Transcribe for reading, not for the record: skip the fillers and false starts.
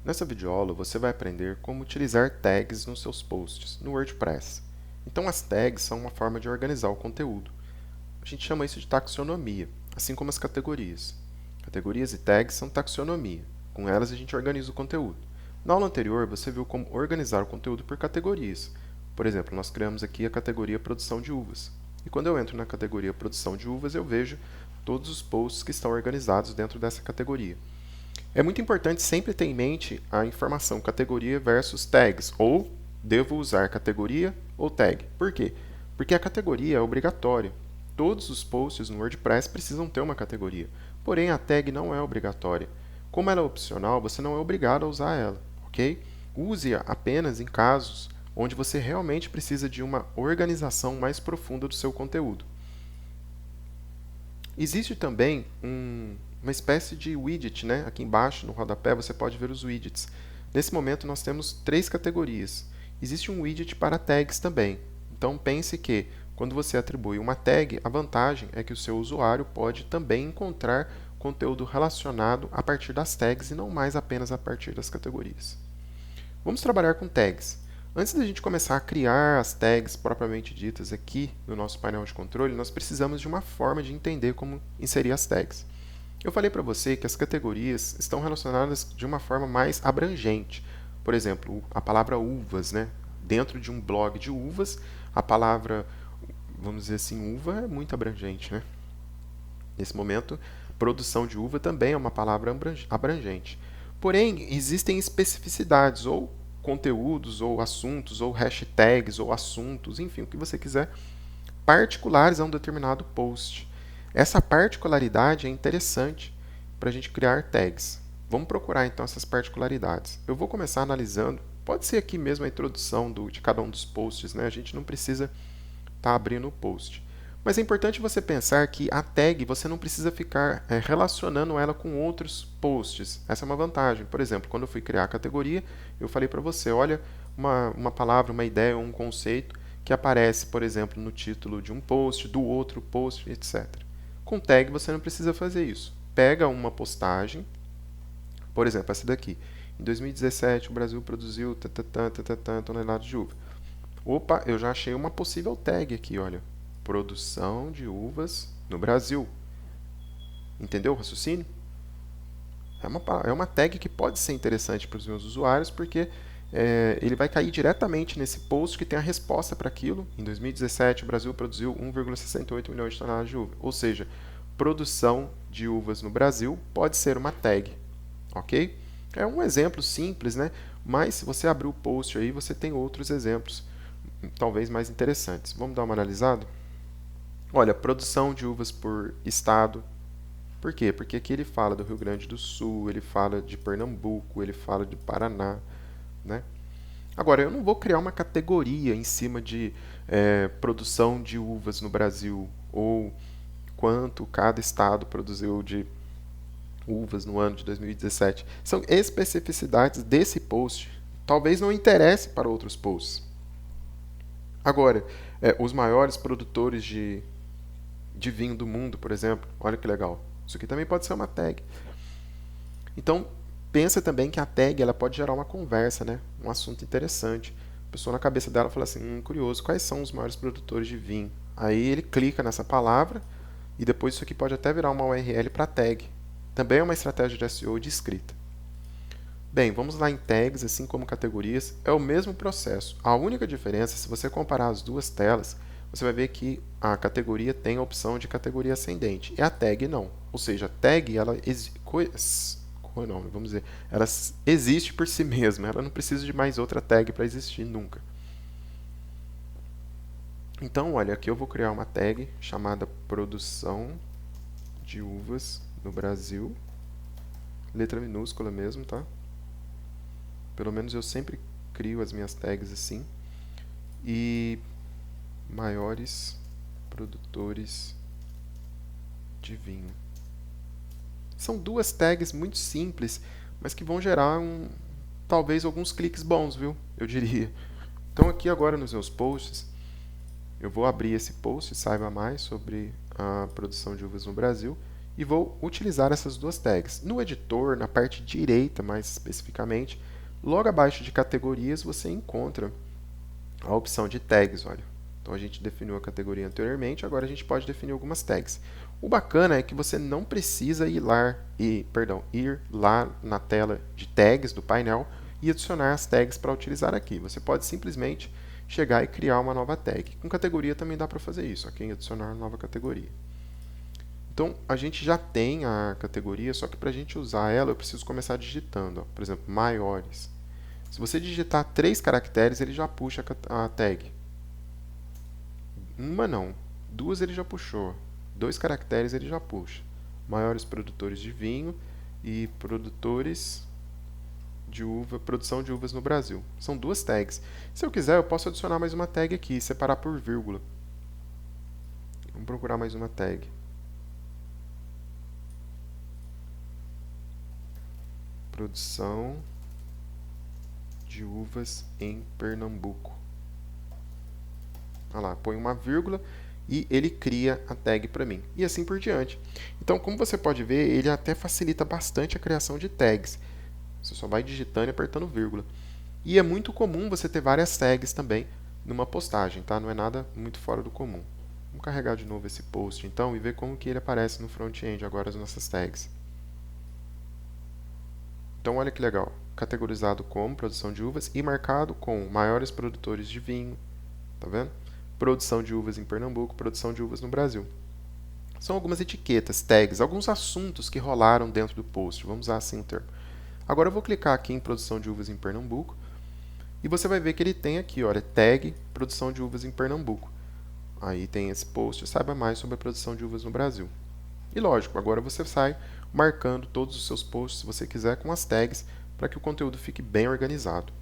Nessa videoaula você vai aprender como utilizar tags nos seus posts no WordPress. Então as tags são uma forma de organizar o conteúdo. A gente chama isso de taxonomia, assim como as categorias. Categorias e tags são taxonomia. Com elas a gente organiza o conteúdo. Na aula anterior você viu como organizar o conteúdo por categorias. Por exemplo, nós criamos aqui a categoria produção de uvas. E quando eu entro na categoria produção de uvas, eu vejo todos os posts que estão organizados dentro dessa categoria. É muito importante sempre ter em mente a informação categoria versus tags, ou devo usar categoria ou tag. Por quê? Porque a categoria é obrigatória. Todos os posts no WordPress precisam ter uma categoria, porém a tag não é obrigatória. Como ela é opcional, você não é obrigado a usar ela, ok? Use-a apenas em casos onde você realmente precisa de uma organização mais profunda do seu conteúdo. Existe também uma espécie de widget, né? Aqui embaixo no rodapé você pode ver os widgets. Nesse momento nós temos 3 categorias. Existe um widget para tags também. Então pense que quando você atribui uma tag, a vantagem é que o seu usuário pode também encontrar conteúdo relacionado a partir das tags e não mais apenas a partir das categorias. Vamos trabalhar com tags. Antes da gente começar a criar as tags propriamente ditas aqui no nosso painel de controle, nós precisamos de uma forma de entender como inserir as tags. Eu falei para você que as categorias estão relacionadas de uma forma mais abrangente. Por exemplo, a palavra uvas, né? Dentro de um blog de uvas, a palavra, vamos dizer assim, uva é muito abrangente, né? Nesse momento, produção de uva também é uma palavra abrangente. Porém, existem especificidades, ou conteúdos, ou assuntos, ou hashtags, ou assuntos, enfim, o que você quiser, particulares a um determinado post. Essa particularidade é interessante para a gente criar tags. Vamos procurar então essas particularidades. Eu vou começar analisando, pode ser aqui mesmo a introdução de cada um dos posts, né? A gente não precisa estar abrindo o post. Mas é importante você pensar que a tag você não precisa ficar relacionando ela com outros posts. Essa é uma vantagem. Por exemplo, quando eu fui criar a categoria, eu falei para você, olha uma palavra, uma ideia, um conceito que aparece, por exemplo, no título de um post, do outro post, etc. Com tag você não precisa fazer isso. Pega uma postagem, por exemplo, essa daqui. Em 2017, o Brasil produziu toneladas de uva. Opa, eu já achei uma possível tag aqui, olha. Produção de uvas no Brasil. Entendeu o raciocínio? É uma tag que pode ser interessante para os meus usuários, porque ele vai cair diretamente nesse post que tem a resposta para aquilo. Em 2017, o Brasil produziu 1,68 milhões de toneladas de uva. Ou seja, produção de uvas no Brasil pode ser uma tag. Ok? É um exemplo simples, né? Mas se você abrir o post aí, você tem outros exemplos, talvez mais interessantes. Vamos dar uma analisada? Olha, produção de uvas por estado. Por quê? Porque aqui ele fala do Rio Grande do Sul, ele fala de Pernambuco, ele fala de Paraná, né? Agora, eu não vou criar uma categoria em cima de produção de uvas no Brasil, ou quanto cada estado produziu de uvas no ano de 2017. São especificidades desse post. Talvez não interesse para outros posts. Agora, os maiores produtores de vinho do mundo, por exemplo, olha que legal. Isso aqui também pode ser uma tag. Então, pensa também que a tag ela pode gerar uma conversa, né? Um assunto interessante. A pessoa na cabeça dela fala assim, curioso, quais são os maiores produtores de vinho? Aí ele clica nessa palavra e depois isso aqui pode até virar uma URL para tag. Também é uma estratégia de SEO de escrita. Bem, vamos lá em tags, assim como categorias, é o mesmo processo. A única diferença, se você comparar as duas telas, você vai ver que a categoria tem a opção de categoria ascendente e a tag não. Ou seja, a tag ela vamos dizer, ela existe por si mesma, ela não precisa de mais outra tag para existir nunca. Então, olha, aqui eu vou criar uma tag chamada produção de uvas no Brasil, letra minúscula mesmo, tá? Pelo menos eu sempre crio as minhas tags assim. E maiores produtores de vinho. São duas tags muito simples, mas que vão gerar talvez alguns cliques bons, viu? Eu diria. Então aqui agora nos meus posts, eu vou abrir esse post, saiba mais sobre a produção de uvas no Brasil, e vou utilizar essas duas tags. No editor, na parte direita mais especificamente, logo abaixo de categorias você encontra a opção de tags, olha. Então a gente definiu a categoria anteriormente, agora a gente pode definir algumas tags. O bacana é que você não precisa ir lá na tela de tags do painel e adicionar as tags para utilizar aqui. Você pode simplesmente chegar e criar uma nova tag. Com categoria também dá para fazer isso, aqui em adicionar uma nova categoria. Então, a gente já tem a categoria, só que para a gente usar ela, eu preciso começar digitando. Ó. Por exemplo, maiores. Se você digitar 3 caracteres, ele já puxa a tag. Uma não. 2 ele já puxou. 2 caracteres ele já puxa. Maiores produtores de vinho e produtores de uva, produção de uvas no Brasil. São 2 tags. Se eu quiser, eu posso adicionar mais uma tag aqui, separar por vírgula. Vamos procurar mais uma tag. Produção de uvas em Pernambuco. Olha lá, põe uma vírgula e ele cria a tag para mim. E assim por diante. Então, como você pode ver, ele até facilita bastante a criação de tags. Você só vai digitando e apertando vírgula. E é muito comum você ter várias tags também numa postagem, tá? Não é nada muito fora do comum. Vamos carregar de novo esse post então e ver como que ele aparece no front-end agora as nossas tags. Então, olha que legal, categorizado como produção de uvas e marcado com maiores produtores de vinho, tá vendo? Produção de uvas em Pernambuco, produção de uvas no Brasil. São algumas etiquetas, tags, alguns assuntos que rolaram dentro do post, vamos usar assim o termo. Agora eu vou clicar aqui em produção de uvas em Pernambuco e você vai ver que ele tem aqui, olha, tag produção de uvas em Pernambuco. Aí tem esse post, saiba mais sobre a produção de uvas no Brasil. E lógico, agora você sai marcando todos os seus posts, se você quiser, com as tags, para que o conteúdo fique bem organizado.